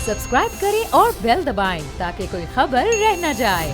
Subscribe करें और bell दबाएं ताकि कोई खबर रह न जाए।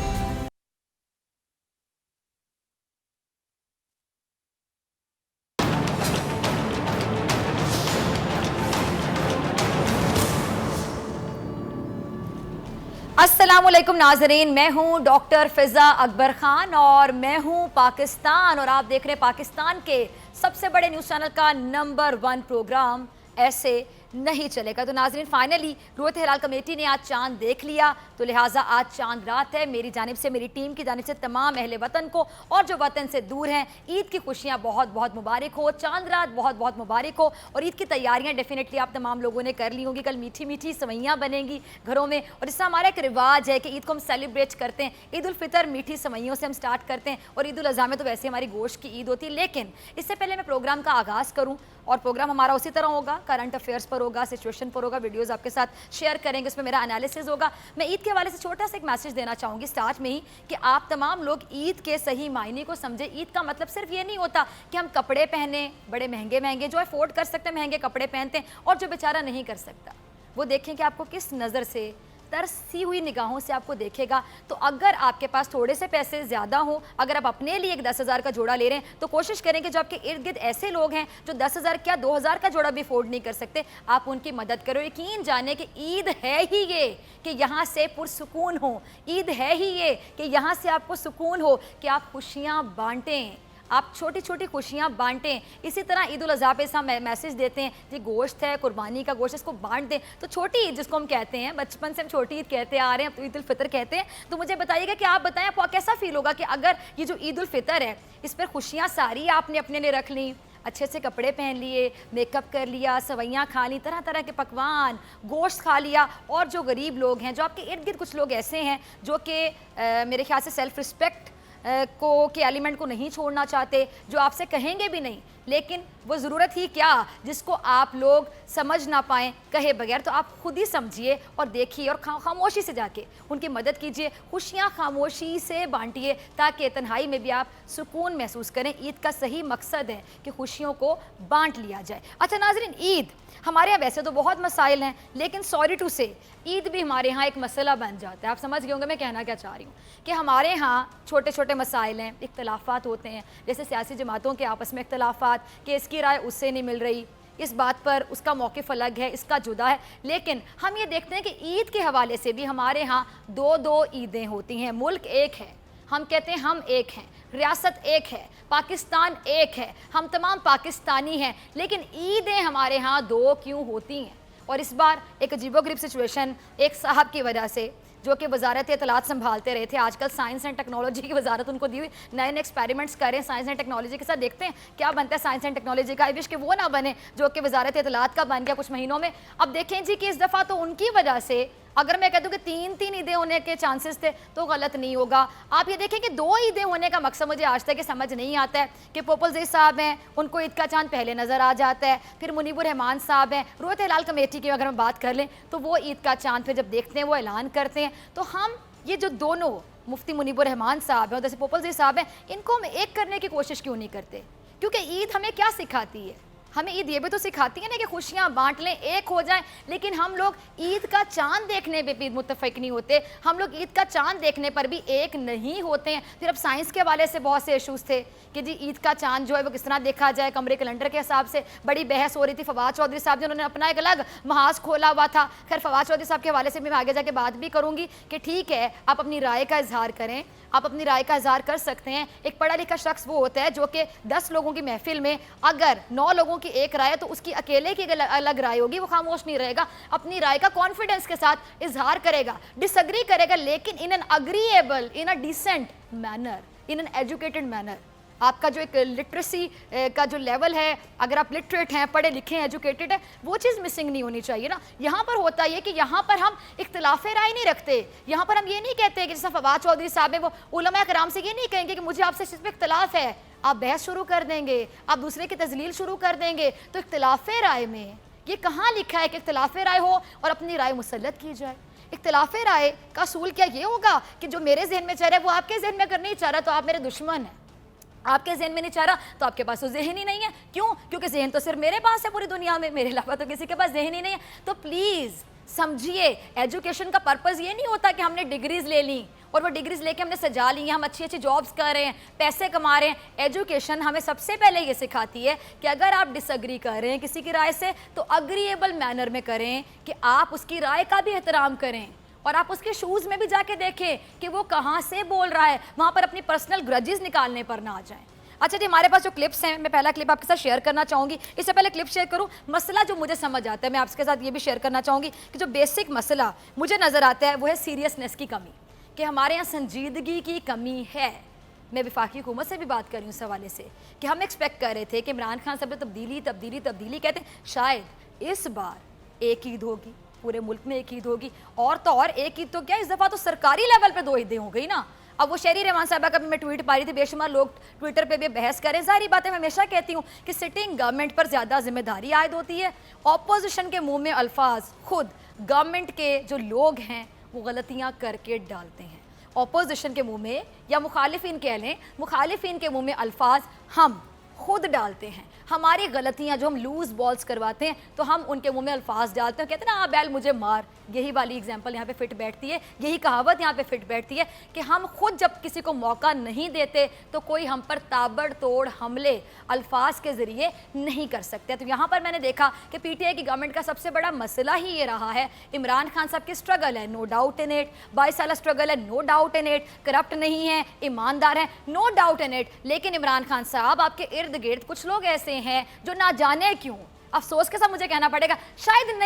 अस्सलामुअलैकुम नाजरीन, मैं हूं डॉक्टर फिजा अकबर खान और मैं हूं पाकिस्तान और आप देख रहे हैं पाकिस्तान के सबसे बड़े न्यूज़ चैनल का नंबर 1 प्रोग्राम ऐसे नहीं चलेगा। तो नाजरीन, फाइनली रूयत हिलाल कमेटी ने आज चांद देख लिया, तो लिहाजा आज चांद रात है। मेरी जानिब से, मेरी टीम की जानिब से तमाम अहले वतन को और जो वतन से दूर हैं, ईद की खुशियाँ बहुत बहुत मुबारक हो, चांद रात बहुत बहुत मुबारक हो। और ईद की तैयारियाँ डेफिनेटली आप तमाम लोगों ने कर ली होंगी। कल मीठी मीठी सवैयाँ बनेंगी घरों में, और इससे हमारा एक रिवाज है कि ईद को हम सेलिब्रेट करते हैं। ईद उल फितर मीठी सवैयों से हम स्टार्ट करते हैं, और ईद उल अज़हा में तो वैसे हमारी गोश्त की ईद होती है। लेकिन इससे पहले मैं प्रोग्राम का आगाज़ करूँ, और प्रोग्राम हमारा उसी तरह होगा, करंट अफेयर्स पर होगा, सिचुएशन पर होगा, वीडियोस आपके साथ शेयर करेंगे, उसमें मेरा एनालिसिस होगा। मैं ईद के हवाले से छोटा सा एक मैसेज देना चाहूँगी स्टार्ट में ही, कि आप तमाम लोग ईद के सही मायने को समझे। ईद का मतलब सिर्फ ये नहीं होता कि हम कपड़े पहने, बड़े महंगे महंगे, जो अफोर्ड कर सकते हैं महंगे कपड़े पहनते हैं, और जो बेचारा नहीं कर सकता वो देखें कि आपको किस नज़र से, तरसी हुई निगाहों से आपको देखेगा। तो अगर आपके पास थोड़े से पैसे ज़्यादा हों, अगर आप अपने लिए एक 10,000 का जोड़ा ले रहे हैं, तो कोशिश करें कि जो आपके इर्द गिर्द ऐसे लोग हैं जो 10,000 क्या 2,000 का जोड़ा भी अफोर्ड नहीं कर सकते, आप उनकी मदद करो। यकीन जाने कि ईद है ही ये कि यहाँ से पुरसुकून हो, ईद है ही ये कि यहाँ से आपको सुकून हो, कि आप खुशियाँ बांटें, आप छोटी छोटी खुशियाँ बांटें। इसी तरह ईद उल अज़हा पे हम मैसेज देते हैं जी, गोश्त है, कुर्बानी का गोश्त, इसको बांट दें। तो छोटी ईद जिसको हम कहते हैं, बचपन से हम छोटी ईद कहते आ रहे हैं, अब तो ईद उल फितर कहते हैं। तो मुझे बताइएगा कि आप बताएं आपको कैसा फील होगा कि अगर ये जो ईद उल फितर है, इस पर खुशियाँ सारी आपने अपने लिए रख ली, अच्छे से कपड़े पहन लिए, मेकअप कर लिया, सवैयाँ खा ली, तरह तरह के पकवान, गोश्त खा लिया। और जो गरीब लोग हैं, जो आपके इर्द गिर्द कुछ लोग ऐसे हैं जो कि मेरे ख्याल से सेल्फ रिस्पेक्ट के एलिमेंट को नहीं छोड़ना चाहते, जो आपसे कहेंगे भी नहीं, लेकिन वो ज़रूरत ही क्या जिसको आप लोग समझ ना पाएँ कहे बगैर, तो आप खुद ही समझिए और देखिए और खामोशी से जाके उनकी मदद कीजिए। खुशियाँ खामोशी से बांटिए ताकि तन्हाई में भी आप सुकून महसूस करें। ईद का सही मकसद है कि खुशियों को बांट लिया जाए। अच्छा नाज़रीन, ईद हमारे यहाँ वैसे तो बहुत मसाइल हैं, लेकिन सॉरी टू से ईद भी हमारे यहाँ एक मसला बन जाता है। आप समझ गए होंगे मैं कहना क्या चाह रही हूँ, कि हमारे यहाँ छोटे छोटे मसाइल हैं, इख्तलाफात होते हैं, जैसे सियासी जमातों के आपस में इख्तलाफात, कि इसकी राय उससे नहीं मिल रही, इस बात पर उसका मौक़िफ़ अलग है, इसका जुदा है। लेकिन हम ये देखते हैं कि ईद के हवाले से भी हमारे यहाँ दो दो ईदें होती हैं। मुल्क एक है, हम कहते हैं हम एक हैं, रियासत एक है, पाकिस्तान एक है, हम तमाम पाकिस्तानी हैं, लेकिन ईदें हमारे यहाँ दो क्यों होती हैं? और इस बार एक अजीबोगरीब सिचुएशन एक साहब की वजह से, जो कि वजारत इत्तलात संभालते रहे थे, आजकल साइंस एंड टेक्नोलॉजी की वजारत उनको दी हुई, नए नए एक्सपेरिमेंट्स करें साइंस एंड टेक्नोलॉजी के साथ, देखते हैं क्या बनता है साइंस एंड टेक्नोलॉजी का। आई विश कि वो ना बने जो कि वजारत इत्तलात का बन गया कुछ महीनों में। अब देखें जी कि इस दफ़ा तो उनकी वजह से, अगर मैं कह दूं कि 3 ईदें होने के चांसेस थे तो गलत नहीं होगा। आप ये देखें कि 2 ईदें होने का मकसद मुझे आज तक समझ नहीं आता है कि पोपल जी साहब हैं, उनको ईद का चांद पहले नज़र आ जाता है, फिर मुनीबुर रहमान साहब हैं, रूयत हिलाल कमेटी की अगर हम बात कर लें तो वो ईद का चांद फिर जब देखते हैं वो ऐलान करते हैं। तो हम ये जो दोनों मुफ्ती मुनीबुर रहमान साहब हैं और जैसे पोपल जी साहब हैं, इनको हम एक करने की कोशिश क्यों नहीं करते? क्योंकि ईद हमें क्या सिखाती है? हमें ईद ये भी तो सिखाती है ना कि खुशियाँ बांट लें, एक हो जाएं। लेकिन हम लोग ईद का चांद देखने पे भी मुत्तफिक नहीं होते, हम लोग ईद का चांद देखने पर भी एक नहीं होते हैं। फिर अब साइंस के हवाले से बहुत से इशूज़ थे कि जी ईद का चांद जो है वो किस तरह देखा जाए, कमरे कैलेंडर के हिसाब से बड़ी बहस हो रही थी। फवाद चौधरी साहब जिन्होंने अपना एक अलग महाज खोला हुआ था। खैर फवाद चौधरी साहब के हवाले से मैं आगे जाके बात भी करूँगी कि ठीक है, आप अपनी राय का इजहार करें, आप अपनी राय का इजहार कर सकते हैं। एक पढ़ा लिखा शख्स वो होता है जो कि 10 लोगों की महफिल में अगर 9 लोगों की एक राय है तो उसकी अकेले की अलग राय होगी, वो खामोश नहीं रहेगा, अपनी राय का कॉन्फिडेंस के साथ इजहार करेगा, डिसएग्री करेगा, लेकिन in an agreeable, in a decent manner, in an educated manner. आपका जो एक लिटरेसी का जो लेवल है, अगर आप लिटरेट हैं, पढ़े लिखे हैं, एजुकेटेड है, वो चीज़ मिसिंग नहीं होनी चाहिए ना। यहाँ पर होता है कि यहाँ पर हम इख्तिलाफ राय नहीं रखते, यहाँ पर हम ये नहीं कहते कि जैसा फवाद चौधरी साहब है वो उलमा कराम से ये नहीं कहेंगे कि मुझे आपसे इस पर इख्तिलाफ है, आप बहस शुरू कर देंगे, आप दूसरे की तजलील शुरू कर देंगे। तो इख्तिलाफ राय में ये कहाँ लिखा है कि इख्तिलाफ राय हो और अपनी राय मुसल्लत की जाए? इख्तिलाफ राय का असूल क्या ये होगा कि जो मेरे जहन में चाह रहा है वो आपके जहन में अगर नहीं चाह रहा तो आप मेरे दुश्मन हैं, आपके जहन में नहीं चाह रहा तो आपके पास तो जहन ही नहीं है। क्यों? क्योंकि जहन तो सिर्फ मेरे पास है पूरी दुनिया में, मेरे अलावा तो किसी के पास जहन ही नहीं है। तो प्लीज़ समझिए, एजुकेशन का पर्पज़ ये नहीं होता कि हमने डिग्रीज ले ली और वो डिग्रीज लेके हमने सजा ली हैं, हम अच्छी अच्छी जॉब्स कर रहे हैं, पैसे कमा रहे हैं। एजुकेशन हमें सबसे पहले ये सिखाती है कि अगर आप डिसएग्री कर रहे हैं किसी की राय से तो अग्रीएबल मैनर में करें, कि आप उसकी राय का भी एहतराम करें और आप उसके शूज़ में भी जाके देखें कि वो कहाँ से बोल रहा है, वहाँ पर अपनी पर्सनल ग्रजेस निकालने पर ना आ जाएं। अच्छा जी, हमारे पास जो क्लिप्स हैं, मैं पहला क्लिप आपके साथ शेयर करना चाहूँगी। इससे पहले क्लिप शेयर करूँ, मसला जो मुझे समझ आता है मैं आपके साथ ये भी शेयर करना चाहूँगी कि जो बेसिक मसला मुझे नज़र आता है वो है सीरियसनेस की कमी, कि हमारे यहाँ संजीदगी की कमी है। मैं वफाकी हुकूमत से भी बात कर रही हूँ उस हवाले से कि हम एक्सपेक्ट कर रहे थे कि इमरान खान साहब तब्दीली तब्दीली तब्दीली कहते हैं, शायद इस बार एक ईद होगी, पूरे मुल्क में एक ईद होगी, और तो और एक ईद तो क्या, इस दफ़ा तो सरकारी लेवल पे 2 ईदें हो गई ना। अब वो शहरी रहमान साहबा का भी मैं ट्वीट पा रही थी, बेशुमार लोग ट्विटर पे भी बहस करें। सारी बातें मैं हमेशा कहती हूँ कि सिटिंग गवर्नमेंट पर ज़्यादा जिम्मेदारी आयद होती है। ऑपोजिशन के मुंह में अल्फाज खुद गवर्नमेंट के जो लोग हैं वो गलतियाँ करके डालते हैं। ऑपोजिशन के मुंह में, या मुखालिफिन कह लें, मुखालिफिन के मुंह में अल्फाज हम खुद डालते हैं। हमारी गलतियां जो हम लूज बॉल्स करवाते हैं तो हम उनके मुंह में अल्फाज डालते हैं, कहते हैं ना, आ बैल मुझे मार। यही वाली एग्जांपल यहाँ पे फिट बैठती है, यही कहावत यहाँ पे फिट बैठती है कि हम खुद जब किसी को मौका नहीं देते तो कोई हम पर ताबड़तोड़ हमले अल्फाज के ज़रिए नहीं कर सकते। तो यहाँ पर मैंने देखा कि पीटीआई की गवर्नमेंट का सबसे बड़ा मसला ही ये रहा है, इमरान खान साहब की स्ट्रगल है, नो डाउट इन इट, 22 साल स्ट्रगल है, no doubt in it, corrupt नहीं है, ईमानदार है, नो डाउट इन इट। लेकिन इमरान खान साहब, आपके इर्द गिर्द कुछ लोग ऐसे हैं जो ना जाने क्यों, अफसोस के साथ मुझे कहना पड़ेगा, शायद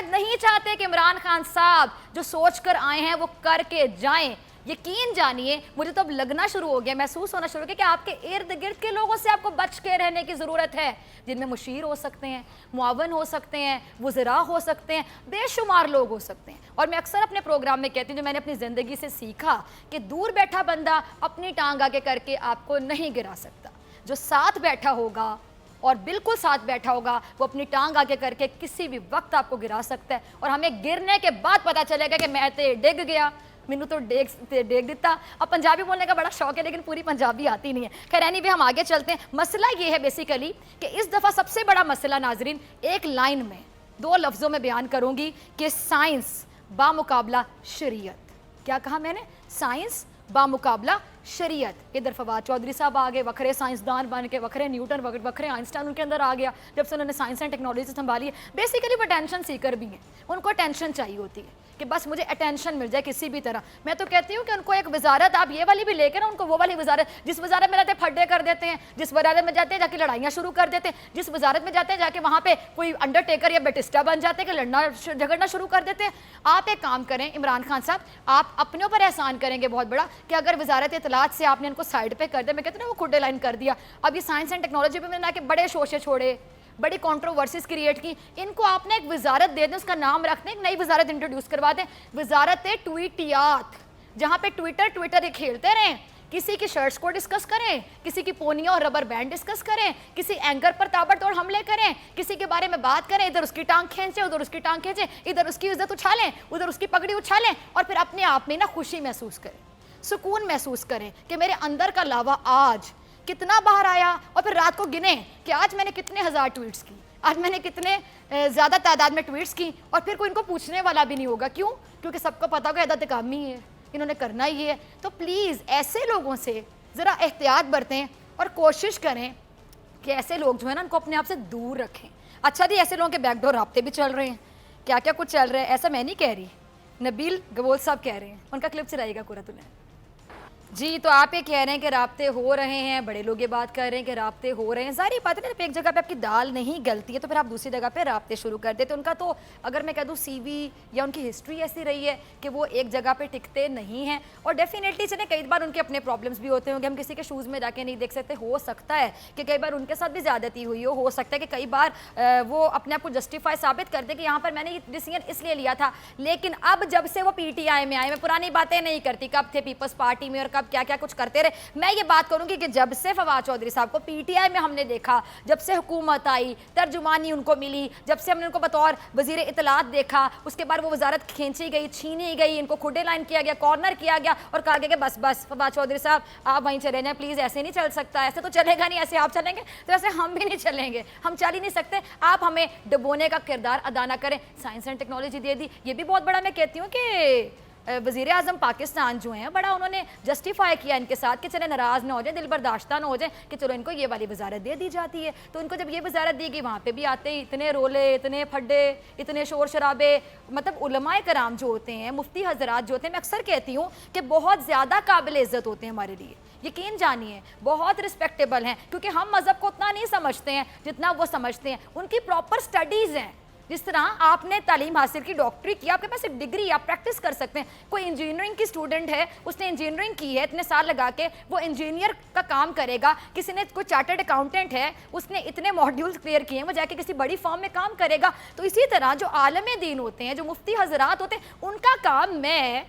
नहीं चाहते कि इमरान खान साहब जो सोच कर आए हैं वो करके जाएं। यकीन जानिए, मुझे तो अब लगना शुरू हो गया, महसूस होना शुरू हो गया कि आपके इर्द गिर्द के लोगों से आपको बच के रहने की ज़रूरत है, जिनमें मुशीर हो सकते हैं, मुआवन हो सकते हैं, वज़रा हो सकते हैं, बेशुमार लोग हो सकते हैं। और मैं अक्सर अपने प्रोग्राम में कहती हूँ, जो मैंने अपनी ज़िंदगी से सीखा, कि दूर बैठा बंदा अपनी टांग आगे करके आपको नहीं गिरा सकता। जो साथ बैठा होगा और बिल्कुल साथ बैठा होगा वो अपनी टांग आगे करके किसी भी वक्त आपको गिरा सकता है, और हमें गिरने के बाद पता चलेगा कि मैं तो डिग गया, मैनू तो डेग दिता। अब पंजाबी बोलने का बड़ा शौक है लेकिन पूरी पंजाबी आती नहीं है। खैर एनीवे, हम आगे चलते हैं। मसला ये है बेसिकली कि इस दफ़ा सबसे बड़ा मसला, नाजरीन, एक लाइन में 2 लफ्ज़ों में बयान करूँगी कि साइंस बामुकाबला शरीयत। क्या कहा मैंने? साइंस बामुकाबला शरीयत। इधर फवाद चौधरी साहब आ गए, वखरे साइंसदान बन के, वखरे न्यूटन, वखरे आइंस्टाइन उनके अंदर आ गया जब से उन्होंने साइंस एंड टेक्नोलॉजी संभाली है। बेसिकली वो अटेंशन सीकर भी हैं, उनको अटेंशन चाहिए होती है कि बस मुझे अटेंशन मिल जाए किसी भी तरह। मैं तो कहती हूँ कि उनको एक वजारत, आप ये वाली भी लेकर ना, उनको वो वाली वजारत, जिस वजारत में रहते हैं फड्डे कर देते हैं, जिस वजारत में जाते हैं जाके लड़ाइयाँ शुरू कर देते हैं, जिस वजारत में जाते हैं जाके वहाँ पे कोई अंडरटेकर या बेटिस्टा बन जाते हैं कि लड़ना झगड़ना शुरू कर देते हैं। आप एक काम करें इमरान खान साहब, आप अपने ऊपर एहसान करेंगे बहुत बड़ा कि अगर वजारत इत्तलात से आपने इनको साइड पे कर दिया, मैं कहते हैं ना, वो खुडे लाइन कर दिया। अब ये साइंस एंड टेक्नोलॉजी पे मैंने आके बड़े शोशे छोड़े, बड़ी कंट्रोवर्सीज क्रिएट की, इनको आपने एक वजारत दे दें, उसका नाम रख दें, एक नई वजारत इंट्रोड्यूस करवा दें, वजारत ट्वीटियात, जहाँ पे ट्विटर ये खेलते रहें, किसी की शर्ट्स को डिस्कस करें, किसी की पोनिया और रबर बैंड डिस्कस करें, किसी एंकर पर ताबड़तोड़ हमले करें, किसी के बारे में बात करें, इधर उसकी टांग खींचे, उधर उसकी टांग खींचे, इधर उसकी इज्जत उछालें, उधर उसकी पगड़ी उछालें, और फिर अपने आप में ना खुशी महसूस करें, सुकून महसूस करें कि मेरे अंदर का लावा आज कितना बाहर आया, और फिर रात को गिने कि आज मैंने कितने हज़ार ट्वीट्स की, आज मैंने कितने ज़्यादा तादाद में ट्वीट्स की, और फिर कोई इनको पूछने वाला भी नहीं होगा। क्यों? क्योंकि सबको पता होगा एहतियात कामी है, इन्होंने करना ही है। तो प्लीज़ ऐसे लोगों से ज़रा एहतियात बरतें और कोशिश करें कि ऐसे लोग जो है ना, उनको अपने आप से दूर रखें। अच्छा जी, ऐसे लोगों के बैकडोर राब्ते भी चल रहे हैं, क्या क्या कुछ चल रहा है, ऐसा मैं नहीं कह रही, नबील गबोल साहब कह रहे हैं, उनका क्लिप चलाइएगा कुरतुल्लाह जी। तो आप ये कह रहे हैं कि राब्ते हो रहे हैं, बड़े लोग ये बात कर रहे हैं कि राब्ते हो रहे हैं। सारी बात है, एक जगह पे आपकी दाल नहीं गलती है तो फिर आप दूसरी जगह पे राब्ते शुरू कर देते। उनका तो अगर मैं कह दूँ सीवी या उनकी हिस्ट्री ऐसी रही है कि वो एक जगह पे टिकते नहीं हैं, और डेफिनेटली चले कई बार उनके अपने प्रॉब्लम्स भी होते होंगे, हम किसी के शूज़ में जाके नहीं देख सकते। हो सकता है कि कई बार उनके साथ भी ज़्यादती हुई हो सकता है कि कई बार वो अपने आप को जस्टिफाई साबित कर दे कि यहाँ पर मैंने ये डिसीजन इसलिए लिया था। लेकिन अब जब से वो PTI में आए, मैं पुरानी बातें नहीं करती, कब थे पीपल्स पार्टी में और कब साहब क्या क्या कुछ करते रहे। मैं ये बात करूंगी कि जब से फवाद चौधरी साहब को पीटीआई में हमने देखा, जब से हुकूमत आई, तर्जुमानी उनको मिली, जब से हमने उनको बतौर वजीर इत्तलात देखा, उसके बाद वो वजारत खींची गई, छीनी गई, इनको खुडे लाइन किया गया, कॉर्नर किया गया और कहा गया कि बस बस फवाद चौधरी साहब आप वहीं चले जाएं प्लीज़, ऐसे नहीं चल सकता, ऐसे तो चलेगा नहीं, ऐसे आप चलेंगे तो ऐसे हम भी नहीं चलेंगे, हम चल ही नहीं सकते, आप हमें डुबोने का किरदार अदा ना करें। साइंस एंड टेक्नोलॉजी दे दी, ये भी बहुत बड़ा मैं कहती हूँ कि वज़ीर आज़म पाकिस्तान जो हैं बड़ा उन्होंने जस्टिफाई किया इनके साथ कि चले नाराज़ ना हो जाए, दिल बर्दाश्ता ना हो जाए कि चलो इनको ये वाली वजारत दे दी जाती है। तो इनको जब ये वजारत दी गई वहाँ पे भी आते ही इतने रोले, इतने फड्डे, इतने शोर शराबे, मतलब उलमाए कराम जो होते हैं, मुफ्ती हजरात जो होते हैं, मैं अक्सर कहती हूँ कि बहुत ज़्यादा काबिल इज़्ज़त होते हैं हमारे लिए, यकीन जानिए बहुत रिस्पेक्टेबल हैं, क्योंकि हम मज़हब को उतना नहीं समझते हैं जितना वो समझते हैं। उनकी प्रॉपर स्टडीज़ हैं, जिस तरह आपने तालीम हासिल की, डॉक्टरी की, आपके पास एक डिग्री, आप प्रैक्टिस कर सकते हैं। कोई इंजीनियरिंग की स्टूडेंट है, उसने इंजीनियरिंग की है इतने साल लगा के, वो इंजीनियर का काम करेगा। किसी ने कोई चार्टर्ड अकाउंटेंट है, उसने इतने मॉड्यूल्स क्लियर किए हैं, वो जाके किसी बड़ी फर्म में काम करेगा। तो इसी तरह जो आलम दीन होते हैं, जो मुफ्ती हजरात होते हैं, उनका काम मैं,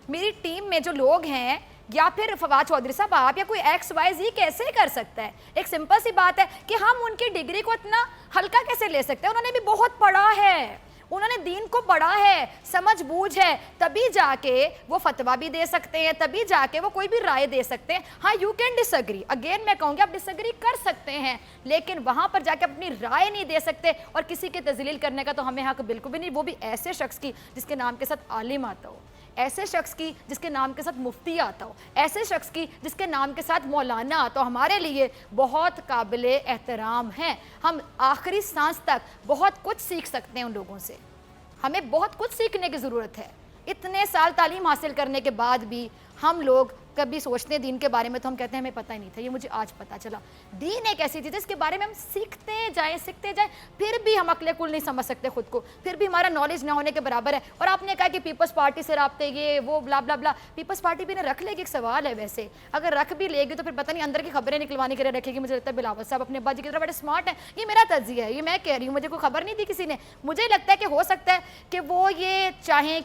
मेरी टीम में जो लोग हैं, या फिर फवाद चौधरी साहब आप या कोई XYZ कैसे कर सकता है? एक सिंपल सी बात है कि हम उनकी डिग्री को इतना हल्का कैसे ले सकते हैं? उन्होंने भी बहुत पढ़ा है, उन्होंने दीन को पढ़ा है, समझ बूझ है, तभी जाके वो फतवा भी दे सकते हैं, तभी जाके वो कोई भी राय दे सकते हैं। हाँ, यू कैन डिसएग्री, अगेन मैं कहूँगी आप डिसएग्री कर सकते हैं, लेकिन वहाँ पर जाके अपनी राय नहीं दे सकते। और किसी के तजलील करने का तो हमें हक बिल्कुल भी नहीं, वो भी ऐसे शख्स की जिसके नाम के साथ आलिम आता हो, ऐसे शख्स की जिसके नाम के साथ मुफ्ती आता हो, ऐसे शख्स की जिसके नाम के साथ मौलाना आता हो। हमारे लिए बहुत काबिले एहतराम हैं, हम आखिरी सांस तक बहुत कुछ सीख सकते हैं उन लोगों से, हमें बहुत कुछ सीखने की ज़रूरत है। इतने साल तालीम हासिल करने के बाद भी हम लोग कभी सोचते हैं दीन के बारे में तो हम कहते हैं हमें पता ही नहीं था, ये मुझे आज पता चला। दीन एक ऐसी चीज़ है इसके बारे में हम सीखते जाएं, फिर भी हम अक्ल कुल नहीं समझ सकते खुद को, फिर भी हमारा नॉलेज ना होने के बराबर है। और आपने कहा कि पीपल्स पार्टी से राब्ते ये वो ब्ला ब्ला ब्ला, पीपल्स पार्टी भी ना रख लेगी, एक सवाल है वैसे, अगर रख भी लेगी तो फिर पता नहीं अंदर की खबरें निकलवाने के लिए रखेगी। मुझे लगता है बिलावल साहब अपने अब्बा जी की तरह बड़े स्मार्ट हैं, ये मेरा तज्जिया है, ये मैं कह रही हूँ, मुझे कोई खबर नहीं दी किसी ने। मुझे लगता है कि हो सकता है कि वो ये चाहें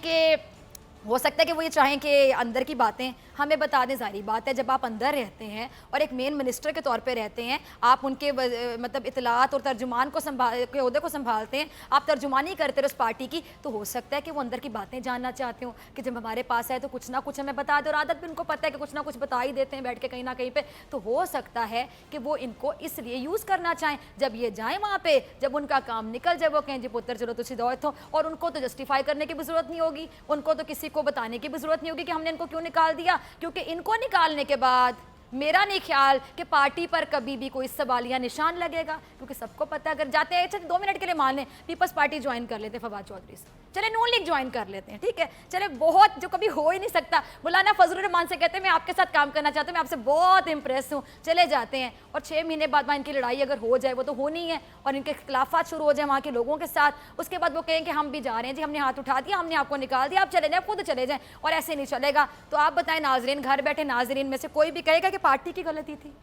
कि अंदर की बातें हमें बता दें। ज़ाहिर बात है जब आप अंदर रहते हैं और एक मेन मिनिस्टर के तौर पे रहते हैं, आप उनके मतलब इतलात और तर्जुमान को के ओहदे को संभालते हैं, आप तर्जुमानी करते हैं उस पार्टी की, तो हो सकता है कि वो अंदर की बातें जानना चाहते हो कि जब हमारे पास आए तो कुछ ना कुछ हमें बता दे। और आदत भी उनको पता है कि कुछ ना कुछ बता ही देते हैं बैठ के कहीं ना कहीं पे। तो हो सकता है कि वो इनको इसलिए यूज़ करना चाहें, जब ये जाएँ वहाँ पर, जब उनका काम निकल जाए वो कहें जी पुत्र चलो तुझे दौत हो, और उनको तो जस्टिफाई करने की भी ज़रूरत नहीं होगी, उनको तो किसी को बताने की भी ज़रूरत नहीं होगी कि हमने इनको क्यों निकाल दिया, क्योंकि इनको निकालने के बाद मेरा नहीं ख्याल कि पार्टी पर कभी भी कोई सवालिया निशान लगेगा, क्योंकि सबको पता है अगर जाते हैं, चलिए 2 मिनट के लिए मान लें पीपल्स पार्टी ज्वाइन कर लेते हैं फवाद चौधरी से, चले नून लीग ज्वाइन कर लेते हैं, ठीक है, चले बहुत जो कभी हो ही नहीं सकता, मौलाना फजलुर रहमान से कहते हैं मैं आपके साथ काम करना चाहता हूँ, मैं आपसे बहुत इंप्रेस हूँ, चले जाते हैं। और 6 महीने बाद इनकी लड़ाई अगर हो जाए, वो तो होनी है, और इनके खिलाफात शुरू हो जाए वहाँ के लोगों के साथ, उसके बाद वो कहें कि हम भी जा रहे हैं जी, हमने हाथ उठा दिया, हमने आपको निकाल दिया, आप चले जाएं, खुद चले जाएं, और ऐसे नहीं चलेगा। तो आप बताएं नाजरीन, घर बैठे नाजरीन में से कोई भी कहेगा कि पार्टी की गलती थी,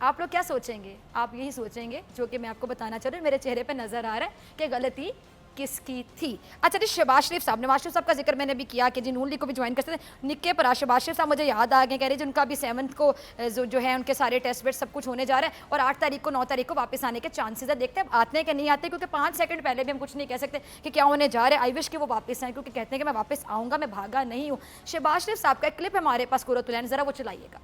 आप लोग क्या सोचेंगे? आप यही सोचेंगे जो कि मैं आपको बताना चाह रही हूँ, मेरे चेहरे पे नजर आ रहा है कि गलती किसकी थी। अच्छा जी, शहबाज शरीफ साहब, नवाज शरीफ साहब का जिक्र मैंने भी किया कि जी नून लीग को भी ज्वाइन कर सकते हैं। निक्के पर शहबाज शरीफ साहब मुझे याद आ गए, कह रहे जी उनका भी 7 को जो है उनके सारे टेस्ट वेस्ट सब कुछ होने जा रहा है, और 8 तारीख को 9 तारीख को वापस आने के चांसेस है। देखते हैं आते हैं कि नहीं आते, क्योंकि 5 सेकंड पहले भी हम कुछ नहीं कह सकते कि क्या होने जा रहा है। आई विश कि वो वापस आए, क्योंकि कहते हैं कि मैं वापस आऊँगा, मैं भागा नहीं हूँ। शहबाज शरीफ साहब का एक क्लिप हमारे पास कुरतुलैन, ज़रा वो चलाइएगा।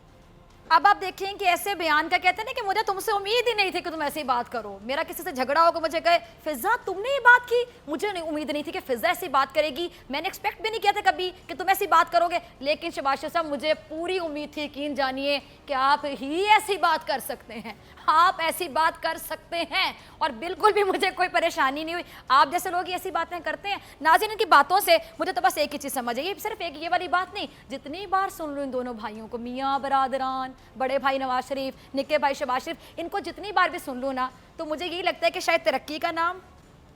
अब आप देखें कि ऐसे बयान का कहते हैं ना कि मुझे तुमसे उम्मीद ही नहीं थी कि तुम ऐसी बात करो। मेरा किसी से झगड़ा होगा, मुझे कहे फिजा तुमने ये बात की, मुझे नहीं उम्मीद नहीं थी कि फिजा ऐसी बात करेगी, मैंने एक्सपेक्ट भी नहीं किया था कभी कि तुम ऐसी बात करोगे। लेकिन शहबाज शरीफ साहब, मुझे पूरी उम्मीद थी, यकीन जानिए कि आप ही ऐसी बात कर सकते हैं, आप ऐसी बात कर सकते हैं, और बिल्कुल भी मुझे कोई परेशानी नहीं हुई। आप जैसे लोग ऐसी बातें करते हैं। नाज़रीन, इनकी बातों से मुझे तो बस एक ही चीज़ समझ है, ये सिर्फ एक ये वाली बात नहीं, जितनी बार सुन लूँ इन दोनों भाइयों को, मियाँ बरादरान, बड़े भाई नवाज शरीफ, निक्के भाई शहबाज शरीफ, इनको जितनी बार भी सुन लूँ ना, तो मुझे यही लगता है कि शायद तरक्की का नाम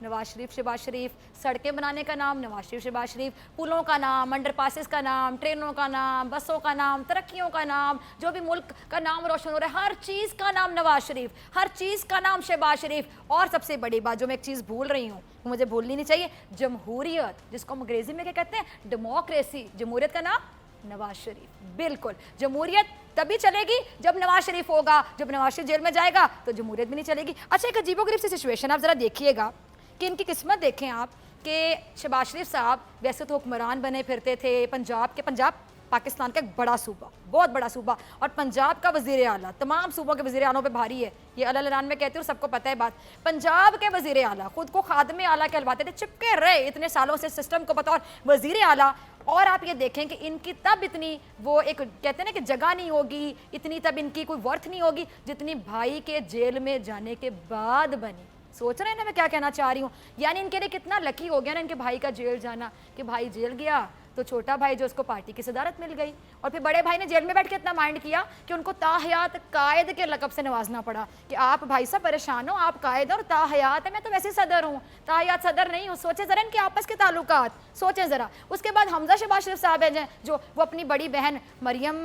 नवाज शरीफ शहबाज शरीफ, सड़कें बनाने का नाम नवाज शरीफ शहबाज शरीफ, पुलों का नाम, अंडरपासेस का नाम, ट्रेनों का नाम, बसों का नाम, तरक्कियों का नाम, जो भी मुल्क का नाम रोशन हो रहा है, हर चीज़ का नाम नवाज शरीफ, हर चीज़ का नाम शहबाज शरीफ। और सबसे बड़ी बात जो मैं एक चीज़ भूल रही हूँ, मुझे भूलनी नहीं चाहिए, जमहूरियत, जिसको हम अंग्रेजी में क्या कहते हैं, डेमोक्रेसी, जमहूरियत का नाम नवाज शरीफ। बिल्कुल, जमहूरियत तभी चलेगी जब नवाज शरीफ होगा, जब नवाज शरीफ जेल में जाएगा तो जमहूरियत भी नहीं चलेगी। अच्छा, एक अजीबोगरीब सी सिचुएशन आप ज़रा देखिएगा कि इनकी किस्मत देखें आप कि शहबाज शरीफ साहब वैसे तो हुक्मरान बने फिरते थे पंजाब पाकिस्तान का एक बड़ा सूबा, बहुत बड़ा सूबा, और पंजाब का वज़ीर आला तमाम सूबों के वज़ीर आलों पे भारी है, ये अल-ऐलान में कहते हो, सबको पता है बात। पंजाब के वज़ीर आला खुद को खादमे आला कहलवाते थे, चिपके रहे इतने सालों से सिस्टम को, बतौर वज़ीर आला। और आप ये देखें कि इनकी तब इतनी वो एक कहते हैं ना कि जगह नहीं होगी, इतनी तब इनकी कोई वर्थ नहीं होगी जितनी भाई के जेल में जाने के बाद बनी। सोच रहे हैं ना मैं क्या कहना चाह रही हूँ? यानी इनके लिए कितना लकी हो गया ना इनके भाई का जेल जाना, कि भाई जेल गया तो छोटा भाई जो उसको पार्टी की सदारत मिल गई, और फिर बड़े भाई ने जेल में बैठ के इतना माइंड किया कि उनको ताहयात कायद के लक़ब से नवाजना पड़ा कि आप भाई साहब परेशान हो, आप कायद और ताहयात है, मैं तो वैसे सदर हूँ, ताहयात सदर नहीं हूँ। सोचें ज़रा इनके आपस के ताल्लुकात, सोचें ज़रा। उसके बाद हमजा शहबाज शरीफ साहब हैं जो वो अपनी बड़ी बहन मरियम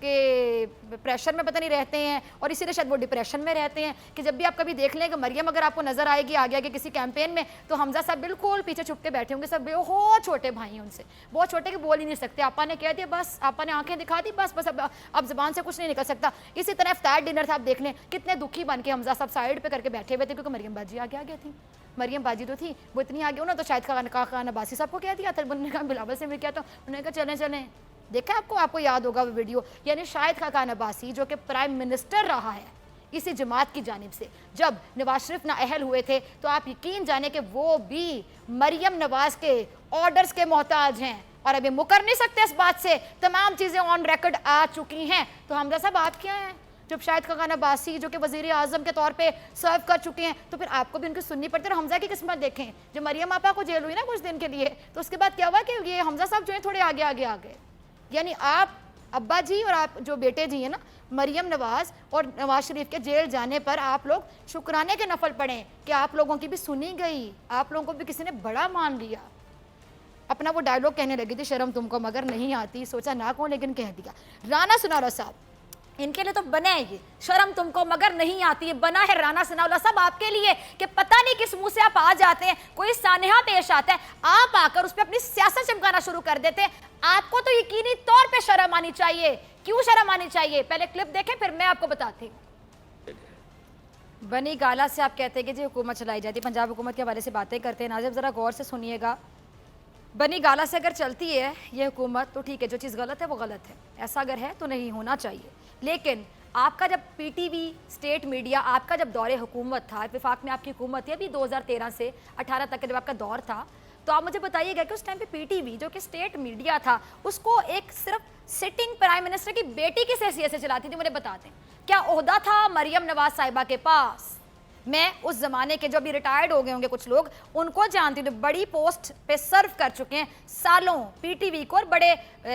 के प्रेशर में पता नहीं रहते हैं, और इसीलिए शायद वो डिप्रेशन में रहते हैं कि जब भी आप कभी देख लें कि मरियम अगर आपको नज़र आएगी आगे आगे किसी कैंपेन में, तो हमजा साहब बिल्कुल पीछे छुप के बैठे होंगे। सब बहुत छोटे भाई हैं उनसे, बहुत छोटे कि बोल ही नहीं सकते। आपा ने कह दिया बस, आपा ने आंखें दिखा दी बस, अब ज़बान से कुछ नहीं निकल सकता। इसी तरह इफ्तार डिनर था, आप देख लें कितने दुखी बन के हमजा साहब साइड पे करके बैठे हुए थे, क्योंकि मरियम बाजी आगे आ गई थी। मरियम बाजी तो थी, वो इतनी आगे उन्होंने तो शायद खान अब्बासी साहब को कह दिया था, उन्होंने कहा बिलावल से मिल किया, तो उन्होंने कहा चलें चलें। देखा आपको याद होगा वो वीडियो, यानी शाहिद खान अब्बासी जो कि प्राइम मिनिस्टर रहा है इसी जमात की जानिब से, जब नवाज शरीफ नाअहल हुए थे, तो आप यकीन जाने कि वो भी मरियम नवाज के ऑर्डर्स के मोहताज हैं, और अभी मुकर नहीं सकते इस बात से। तमाम चीज़ें ऑन रिकॉर्ड आ चुकी हैं। तो हमजा साहब आप क्या हैं जब शाहिद खान अब्बासी जो कि वज़ीर आज़म के तौर पे सर्व कर चुके हैं, तो फिर आपको भी उनकी सुननी पड़ती है। और हमजा की किस्मत देखें, जब मरियम आपा को जेल हुई ना कुछ दिन के लिए, तो उसके बाद क्या हुआ कि ये हमजा साहब जो है थोड़े आगे आगे आ गए। यानी आप अब्बा जी और आप जो बेटे जी हैं ना मरियम नवाज और नवाज शरीफ के जेल जाने पर आप लोग शुक्राने के नफल पढ़ें कि आप लोगों की भी सुनी गई, आप लोगों को भी किसी ने बड़ा मान लिया। अपना वो डायलॉग कहने लगी थी, शर्म तुमको मगर नहीं आती, सोचा ना कहूं लेकिन कह दिया। राना सनाउल्लाह साहब, इनके लिए तो बने है ये, शर्म तुमको मगर नहीं आती, ये बना है राना सनाउल्लाह साहब आपके लिए कि पता नहीं किस मुंह से आप आ जाते हैं, कोई सानेहा पेश आता है, आप आकर उस पर अपनी सियासत चमकाना शुरू कर देते हैं। आपको तो यकीनी तौर पे शर्म आनी चाहिए। क्यों शर्म आनी चाहिए? पहले क्लिप देखें फिर मैं आपको बताती हूँ। बनी गाला से आप कहते हैं कि जी हुकूमत चलाई जाती, पंजाब हुकूमत के हवाले से बातें करते हैं। नाज़िम ज़रा गौर से सुनिएगा, बनी गाला से अगर चलती है ये हुकूमत तो ठीक है, जो चीज़ गलत है वो गलत है, ऐसा अगर है तो नहीं होना चाहिए। लेकिन आपका जब पीटीवी स्टेट मीडिया, आपका जब दौरे हुकूमत था, विफाक में आपकी हुकूमत थी अभी 2013 से 18 तक का जब आपका दौर था, तो आप मुझे बताइएगा कि उस टाइम पे पीटीवी जो कि स्टेट मीडिया था उसको एक सिर्फ सिटिंग प्राइम मिनिस्टर की बेटी की हैसियत से चलाती थी। मुझे बताते क्या ओहदा था मरियम नवाज साहिबा के पास? मैं उस ज़माने के जो अभी रिटायर्ड हो गए होंगे कुछ लोग, उनको जानती हूँ, बड़ी पोस्ट पे सर्व कर चुके हैं सालों पीटीवी को, और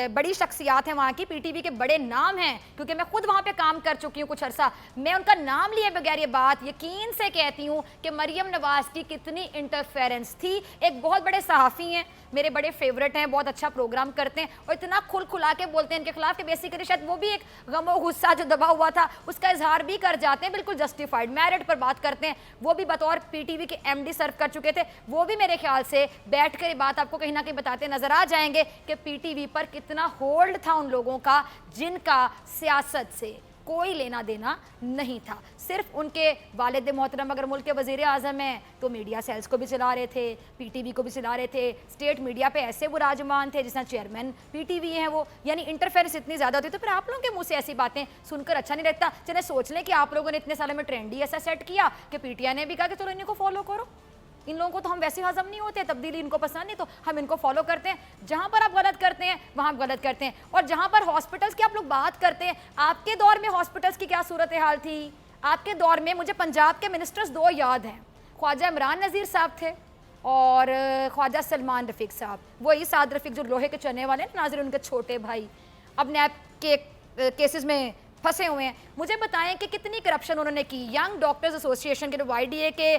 बड़ी शख्सियात हैं वहाँ की, पीटीवी के बड़े नाम हैं, क्योंकि मैं खुद वहाँ पे काम कर चुकी हूँ कुछ अरसा। मैं उनका नाम लिए बगैर ये बात यकीन से कहती हूँ कि मरियम नवाज की कितनी इंटरफेरेंस थी। एक बहुत बड़े सहाफ़ी हैं, मेरे बड़े फेवरेट हैं, बहुत अच्छा प्रोग्राम करते हैं और इतना खुल खुला के बोलते हैं इनके खिलाफ कि बेसिकली शायद वो भी एक गम गुस्सा जो दबा हुआ था उसका इजहार भी कर जाते हैं, बिल्कुल जस्टिफाइड। मेरिट पर बात करते हैं, वो भी बतौर पीटीवी के एमडी सर्व कर चुके थे, वो भी मेरे ख्याल से बैठ कर ये बात आपको कहीं ना कहीं बताते नजर आ जाएंगे कि पीटीवी पर कितना होल्ड था उन लोगों का जिनका सियासत से कोई लेना देना नहीं था। सिर्फ उनके वालिद मोहतरम अगर मुल्क के वज़ीर आज़म हैं तो मीडिया सेल्स को भी चला रहे थे, पीटीवी को भी चला रहे थे, स्टेट मीडिया पे ऐसे बुराजमान थे जिस तरह चेयरमैन पीटीवी हैं वो, यानी इंटरफेरेंस इतनी ज़्यादा होती। तो फिर आप लोगों के मुंह से ऐसी बातें सुनकर अच्छा नहीं लगता। चले सोच लें कि आप लोगों ने इतने सालों में ट्रेंड ही ऐसा सेट किया कि पीटीआई ने भी कहा कि चलो इनको फॉलो करो, इन लोगों को तो हम वैसे हजम नहीं होते, तब्दीली इनको पसंद नहीं तो हम इनको फॉलो करते हैं। जहां पर आप गलत करते हैं वहां आप गलत करते हैं। और जहां पर हॉस्पिटल्स की आप लोग बात करते हैं, आपके दौर में हॉस्पिटल्स की क्या सूरत हाल थी? आपके दौर में मुझे पंजाब के मिनिस्टर्स दो याद हैं, ख्वाजा इमरान नज़ीर साहब थे और ख्वाजा सलमान रफ़ीक साहब, वही साद रफ़ीक जो लोहे के चने वाले ना नाज़िर, उनके छोटे भाई। अब नैब के केसेस में پھنسے ہوئے ہیں. مجھے بتائیں کہ کتنی کرپشن انہوں نے کی. ینگ ڈاکٹرز ایسوسیشن کے جو YDA کے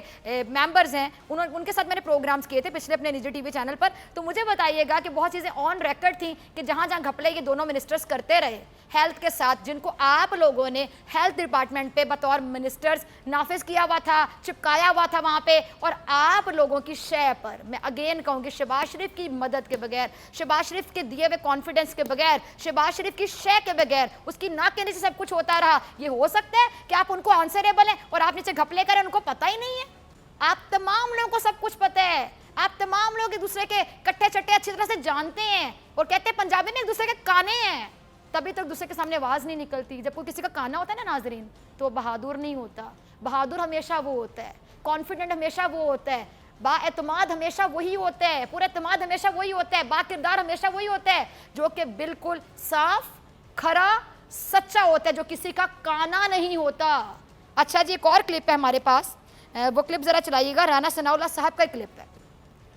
ممبرز ہیں, ان کے ساتھ میں نے پروگرامز کیے تھے پچھلے اپنے نجی TV چینل پر. تو مجھے بتائیے گا کہ بہت چیزیں آن ریکارڈ تھیں کہ جہاں جہاں گھپلے یہ دونوں منسٹرز کرتے رہے ہیلتھ کے ساتھ, جن کو آپ لوگوں نے ہیلتھ ڈپارٹمنٹ پہ بطور منسٹرز نافذ کیا ہوا تھا, چپکایا ہوا تھا وہاں پہ, اور آپ لوگوں کی شے پر میں اگین کہوں گی شہباز شریف کی مدد کے بغیر, شہباز شریف کے دیے ہوئے کانفیڈنس کے بغیر, شہباز شریف کی شے کے بغیر, اس کی ناک کے نیچے سب کچھ ہوتا رہا. یہ ہو سکتا ہے کہ آپ ان کو آنسریبل ہیں اور آپ نیچے گھپلے کریں, ان کو پتہ ہی نہیں ہے. آپ تمام لوگوں کو سب کچھ پتہ ہے. آپ تمام لوگ ایک دوسرے کے کٹھے چٹے اچھی طرح سے جانتے ہیں, اور کہتے ہیں پنجابی میں ایک دوسرے کے کانے ہیں, تبھی تک دوسرے کے سامنے آواز نہیں نکلتی. جب کوئی کسی کا کانا ہوتا ہے نا ناظرین, تو بہادر نہیں ہوتا. بہادر ہمیشہ وہ ہوتا ہے, کانفیڈنٹ ہمیشہ وہ ہوتا ہے, با اعتماد ہمیشہ وہی ہوتا ہے, پورے اعتماد ہمیشہ وہی ہوتا ہے, با کردار ہمیشہ وہی ہوتا ہے جو کہ بالکل صاف, کھرا, سچا ہوتا ہے, جو کسی کا کانا نہیں ہوتا. اچھا جی, ایک اور کلپ ہے ہمارے پاس, وہ کلپ ذرا چلائیے گا. رانا ثناءاللہ صاحب کا کلپ ہے.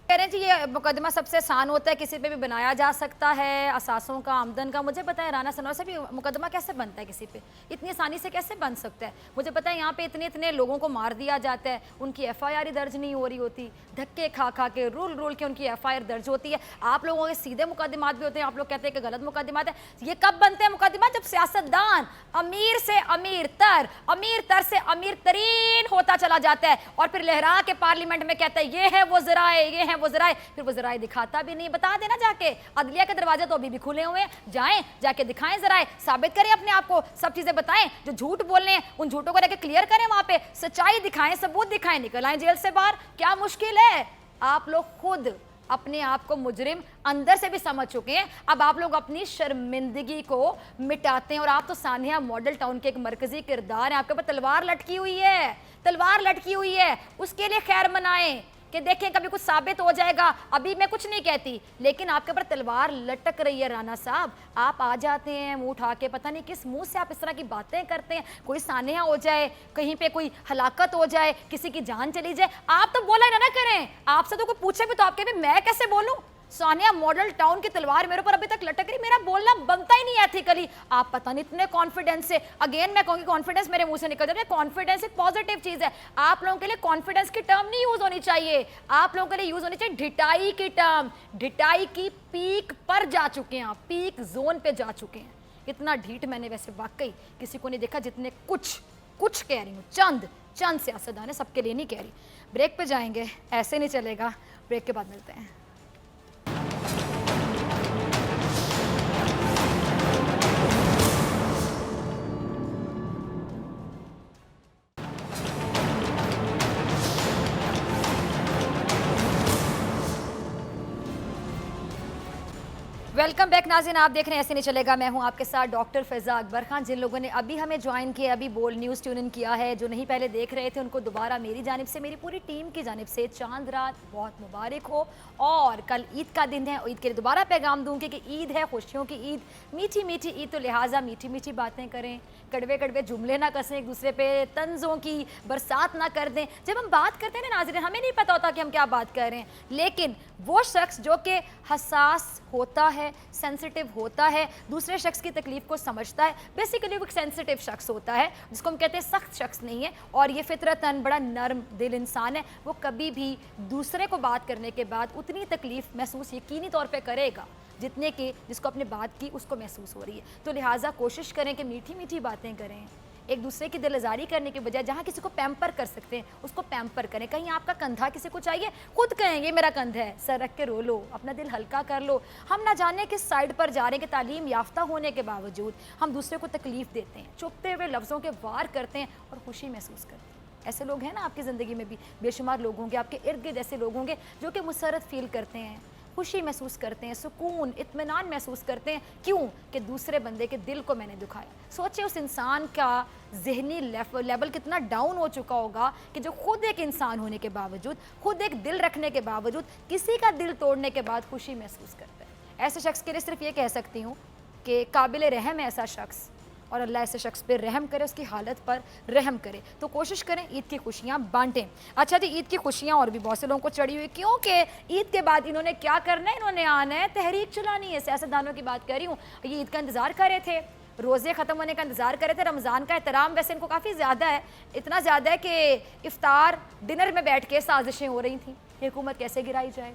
کہہ رہے ہیں جی یہ مقدمہ سب سے آسان ہوتا ہے, کسی پہ بھی بنایا جا سکتا ہے, اثاثوں کا, آمدن کا. مجھے پتا ہے رانا ثناءاللہ صاحب یہ مقدمہ کیسے بنتا ہے, کسی پہ اتنی آسانی سے کیسے بن سکتا ہے. مجھے پتا ہے یہاں پہ اتنے لوگوں کو مار دیا جاتا ہے, ان کی FIR درج نہیں ہو رہی ہوتی, دھکے کھا کے رول کے ان کی FIR درج ہوتی ہے. آپ لوگوں کے سیدھے مقدمات بھی ہوتے ہیں, آپ لوگ کہتے ہیں کہ غلط مقدمات ہیں. یہ کب بنتے ہیں مقدمات؟ جب سیاستدان امیر سے امیر تر سے امیر ترین ہوتا چلا جاتا ہے, اور پھر لہرا کے پارلیمنٹ میں کہتا ہے یہ ہے وہ ذرائع, یہ ہے وہ ذرائع. پھر وہ ذرائع دکھاتا بھی نہیں. بتا دینا جا کے, عدلیہ کے دروازے تو ابھی بھی کھلے ہوئے ہیں, جائیں جا کے دکھائیں ذرائع, ثابت کریں اپنے آپ کو, سب چیزیں بتائیں. جو جھوٹ بولنے ہیں ان جھوٹوں کو لے کے کلیئر کریں, وہاں پہ سچائی دکھائیں, ثبوت دکھائیں, نکل آئیں جیل سے باہر. کیا مشکل ہے؟ آپ لوگ خود اپنے آپ کو مجرم اندر سے بھی سمجھ چکے ہیں. اب آپ لوگ اپنی شرمندگی کو مٹاتے ہیں, اور آپ تو سانحہ ماڈل ٹاؤن کے ایک مرکزی کردار ہیں. آپ کے اوپر تلوار لٹکی ہوئی ہے, اس کے لیے خیر منائیں کہ دیکھیں کبھی کچھ ثابت ہو جائے گا. ابھی میں کچھ نہیں کہتی, لیکن آپ کے اوپر تلوار لٹک رہی ہے رانا صاحب. آپ آ جاتے ہیں منہ اٹھا کے, پتہ نہیں کس منہ سے آپ اس طرح کی باتیں کرتے ہیں. کوئی سانحہ ہو جائے, کہیں پہ کوئی ہلاکت ہو جائے, کسی کی جان چلی جائے, آپ تو بولا نہ کریں. آپ سے تو کوئی پوچھے بھی تو آپ کے بھی میں کیسے بولوں؟ سانحہ ماڈل ٹاؤن کی تلوار میرے اوپر ابھی تک لٹک رہی, میرا بولنا بنتا ہی نہیں ایتھیکلی. آپ پتہ نہیں اتنے کانفیڈنس سے, اگین میں کہوں گی کانفیڈنس میرے منہ سے نکل جاتا ہے. کانفیڈنس ایک پازیٹیو چیز ہے. آپ لوگوں کے لیے کانفیڈنس کی ٹرم نہیں یوز ہونی چاہیے, آپ لوگوں کے لیے یوز ہونی چاہیے ڈھٹائی کی ٹرم. ڈھٹائی کی پیک پر جا چکے ہیں آپ, پیک زون پہ جا چکے ہیں. اتنا ڈھیٹ میں نے ویسے واقعی کسی کو نہیں دیکھا جتنے کچھ کہہ رہی ہوں. چند سیاستدان ہیں, سب کے لیے نہیں کہہ رہی. بریک پہ جائیں گے, ایسے نہیں چلے گا. بریک کے بعد ملتے ہیں. ویلکم بیک ناظرین, آپ دیکھ رہے ہیں ایسے نہیں چلے گا. میں ہوں آپ کے ساتھ ڈاکٹر فضا اکبر خان. جن لوگوں نے ابھی ہمیں جوائن کیا, ابھی بول نیوز ٹیون ان کیا ہے, جو نہیں پہلے دیکھ رہے تھے, ان کو دوبارہ میری جانب سے, میری پوری ٹیم کی جانب سے چاند رات بہت مبارک ہو. اور کل عید کا دن ہے, عید کے لیے دوبارہ پیغام دوں گی کہ عید ہے, خوشیوں کی عید, میٹھی میٹھی عید, تو لہٰذا میٹھی میٹھی باتیں کریں, کڑوے جملے نہ کسیں ایک دوسرے پہ, طنزوں کی برسات نہ کر دیں. جب ہم بات کرتے ہیں نا ناظرین, ہمیں نہیں پتہ ہوتا کہ ہم کیا بات کر رہے ہیں, لیکن وہ شخص جو کہ حساس ہوتا ہے, سینسٹیو ہوتا ہے, دوسرے شخص کی تکلیف کو سمجھتا ہے, بیسیکلی وہ ایک سینسٹیو شخص ہوتا ہے, جس کو ہم کہتے ہیں سخت شخص نہیں ہے, اور یہ فطرتاً بڑا نرم دل انسان ہے. وہ کبھی بھی دوسرے کو بات کرنے کے بعد اتنی تکلیف محسوس یقینی طور پہ کرے گا جتنے کہ جس کو اپنے بات کی اس کو محسوس ہو رہی ہے. تو لہٰذا کوشش کریں کہ میٹھی میٹھی باتیں کریں, ایک دوسرے کی دل آزاری کرنے کے بجائے جہاں کسی کو پیمپر کر سکتے ہیں اس کو پیمپر کریں. کہیں آپ کا کندھا کسی کو چاہیے, خود کہیں یہ میرا کندھا ہے, سر رکھ کے رو لو, اپنا دل ہلکا کر لو. ہم نہ جانے کس سائڈ پر جا رہے ہیں کہ تعلیم یافتہ ہونے کے باوجود ہم دوسرے کو تکلیف دیتے ہیں, چپتے ہوئے لفظوں کے وار کرتے ہیں اور خوشی محسوس کرتے ہیں. ایسے لوگ ہیں نا آپ کی زندگی میں بھی, بے شمار لوگ ہوں گے, آپ کے ارد گرد ایسے لوگ ہوں گے جو کہ مسرت فیل کرتے ہیں, خوشی محسوس کرتے ہیں, سکون, اطمینان محسوس کرتے ہیں. کیوں کہ دوسرے بندے کے دل کو میں نے دکھایا. سوچیں اس انسان کا ذہنی لیول کتنا ڈاؤن ہو چکا ہوگا کہ جو خود ایک انسان ہونے کے باوجود, خود ایک دل رکھنے کے باوجود, کسی کا دل توڑنے کے بعد خوشی محسوس کرتا ہے. ایسے شخص کے لیے صرف یہ کہہ سکتی ہوں کہ قابل رحم ہے ایسا شخص, اور اللہ ایسے شخص پہ رحم کرے, اس کی حالت پر رحم کرے. تو کوشش کریں عید کی خوشیاں بانٹیں. اچھا جی, عید کی خوشیاں اور بھی بہت سے لوگوں کو چڑھی ہوئی, کیونکہ عید کے بعد انہوں نے کیا کرنا ہے, انہوں نے آنا ہے, تحریک چلانی ہے. سیاستدانوں کی بات کر رہی ہوں, یہ عید کا انتظار کر رہے تھے, روزے ختم ہونے کا انتظار کر رہے تھے. رمضان کا احترام ویسے ان کو کافی زیادہ ہے, اتنا زیادہ ہے کہ افطار ڈنر میں بیٹھ کے سازشیں ہو رہی تھیں کہ حکومت کیسے گرائی جائے,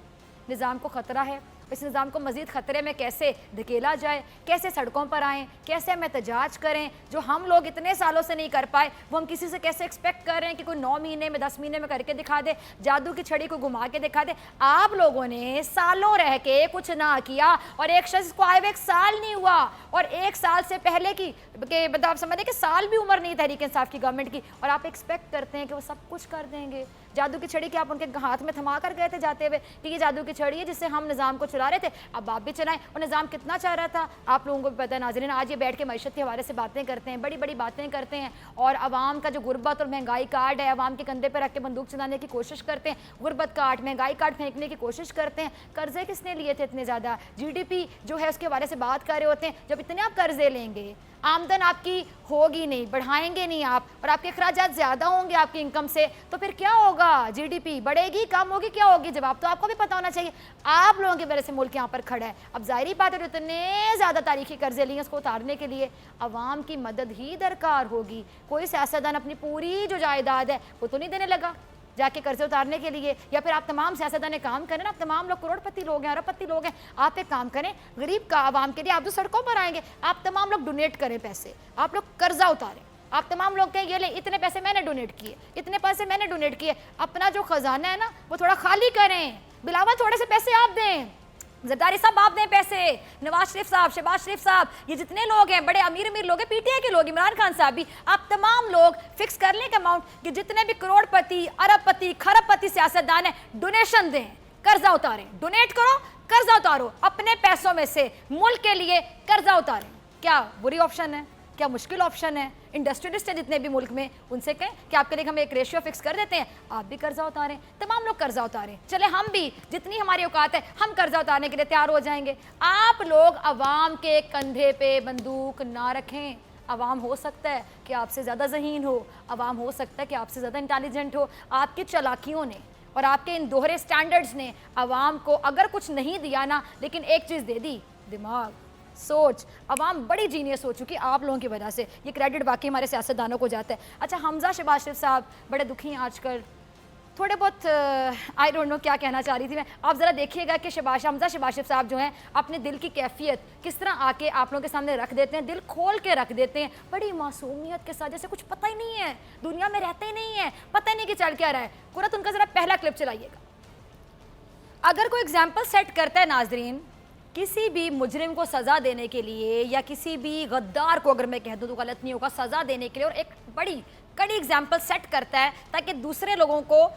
نظام کو خطرہ ہے, اس نظام کو مزید خطرے میں کیسے دھکیلا جائے, کیسے سڑکوں پر آئیں, کیسے ہم احتجاج کریں, جو ہم لوگ اتنے سالوں سے نہیں کر پائے وہ ہم کسی سے کیسے ایکسپیکٹ کر رہے ہیں کہ کوئی 9 مہینے میں 10 مہینے میں کر کے دکھا دے, جادو کی چھڑی کو گھما کے دکھا دے. آپ لوگوں نے سالوں رہ کے کچھ نہ کیا, اور ایک شخص کو آئے ہوئے 1 سال نہیں ہوا, اور 1 سال سے پہلے کی کہ مطلب آپ سمجھیں کہ سال بھی عمر نہیں تحریک انصاف کی گورنمنٹ کی, اور آپ ایکسپیکٹ کرتے ہیں کہ وہ سب کچھ کر دیں گے. جادو کی چھڑی کہ آپ ان کے ہاتھ میں تھما کر گئے تھے جاتے ہوئے کہ یہ جادو کی چھڑی ہے جس سے ہم نظام کو چلا رہے تھے, اب آپ بھی چلائیں. اور نظام کتنا چاہ رہا تھا آپ لوگوں کو بھی پتہ ہے ناظرین, آج یہ بیٹھ کے معیشت کے حوالے سے باتیں کرتے ہیں, بڑی بڑی باتیں کرتے ہیں, اور عوام کا جو غربت اور مہنگائی کارڈ ہے عوام کے کندھے پہ رکھ کے بندوق چلانے کی کوشش کرتے ہیں, غربت کارڈ مہنگائی کارڈ پھینکنے کی کوشش کرتے ہیں. قرضے کس نے لیے تھے اتنے زیادہ, جی ڈی پی جو ہے اس کے حوالے سے بات کر رہے ہوتے ہیں. جب اتنے آپ قرضے لیں گے, آمدن آپ کی ہوگی نہیں, بڑھائیں گے نہیں آپ, اور آپ کے اخراجات زیادہ ہوں گے آپ کی انکم سے, تو پھر کیا ہوگا؟ جی ڈی پی بڑھے گی, کم ہوگی, کیا ہوگی؟ جواب تو آپ کو بھی پتہ ہونا چاہیے. آپ لوگوں کی وجہ سے ملک یہاں پر کھڑا ہے. اب ظاہری بات ہے جو اتنے زیادہ تاریخی قرضے لیے اس کو اتارنے کے لیے عوام کی مدد ہی درکار ہوگی. کوئی سیاستدان اپنی پوری جو جائیداد ہے وہ تو نہیں دینے لگا جا کے قرضے اتارنے کے لیے, یا پھر آپ تمام سیاستدان کام کریں نا, آپ تمام لوگ کروڑ پتی لوگ ہیں, ارب پتی لوگ ہیں, آپ ایک کام کریں غریب کا عوام کے لیے, آپ جو سڑکوں پر آئیں گے آپ تمام لوگ ڈونیٹ کریں پیسے, آپ لوگ قرضہ اتاریں, آپ تمام لوگ کہیں یہ لیں اتنے پیسے میں نے ڈونیٹ کیے, اتنے پیسے میں نے ڈونیٹ کیے. اپنا جو خزانہ ہے نا وہ تھوڑا خالی کریں, بلاول تھوڑے سے پیسے آپ دیں, زرداری صاحب آپ دیں پیسے, نواز شریف صاحب, شہباز شریف صاحب, یہ جتنے لوگ ہیں بڑے امیر لوگ ہیں, پی ٹی آئی کے لوگ, عمران خان صاحب بھی, آپ تمام لوگ فکس کر لیں کہ اماؤنٹ کہ جتنے بھی کروڑ پتی, ارب پتی, کھرب پتی سیاستدان ہیں ڈونیشن دیں, قرضہ اتاریں, ڈونیٹ کرو, قرضہ اتارو, اپنے پیسوں میں سے ملک کے لیے قرضہ اتاریں. کیا بری آپشن ہے؟ کیا مشکل آپشن ہے؟ انڈسٹریلسٹ ہیں جتنے بھی ملک میں, ان سے کہیں کہ آپ کے لیے ہم ایک ریشیو فکس کر دیتے ہیں, آپ بھی قرضہ اتاریں, تمام لوگ قرضہ اتاریں, چلے ہم بھی جتنی ہماری اوقات ہے ہم قرضہ اتارنے کے لیے تیار ہو جائیں گے. آپ لوگ عوام کے کندھے پہ بندوق نہ رکھیں. عوام ہو سکتا ہے کہ آپ سے زیادہ ذہین ہو, عوام ہو سکتا ہے کہ آپ سے زیادہ انٹیلیجنٹ ہو, آپ کی چالاکیوں نے اور آپ کے ان دوہرے سٹینڈرڈز نے عوام کو اگر کچھ نہیں دیا نا, لیکن ایک چیز دے دی, دماغ, سوچ. عوام بڑی جینیس ہو چکی آپ لوگوں کی وجہ سے, یہ کریڈٹ باقی ہمارے سیاستدانوں کو جاتا ہے. اچھا, حمزہ شہباز شریف صاحب بڑے دکھی ہیں آج کل, تھوڑے بہت آئی ڈونٹ نو کیا کہنا چاہ رہی تھی میں. آپ ذرا دیکھیے گا کہ حمزہ شہباز شریف صاحب جو ہیں اپنے دل کی کیفیت کس طرح آ کے آپ لوگوں کے سامنے رکھ دیتے ہیں, دل کھول کے رکھ دیتے ہیں, بڑی معصومیت کے ساتھ, جیسے کچھ پتہ ہی نہیں ہے, دنیا میں رہتے ہی نہیں ہیں, پتہ ہی نہیں کہ چل کیا رہا ہے. قرۃ ان کا ذرا پہلا کلپ چلائیے گا. اگر کوئی ایگزامپل سیٹ کرتا ہے ناظرین, کسی بھی مجرم کو سزا دینے کے لیے, یا کسی بھی غدار کو اگر میں کہہ دوں تو غلط نہیں ہوگا, سزا دینے کے لیے, اور ایک بڑی کڑی ایگزامپل سیٹ کرتا ہے تاکہ دوسرے لوگوں کو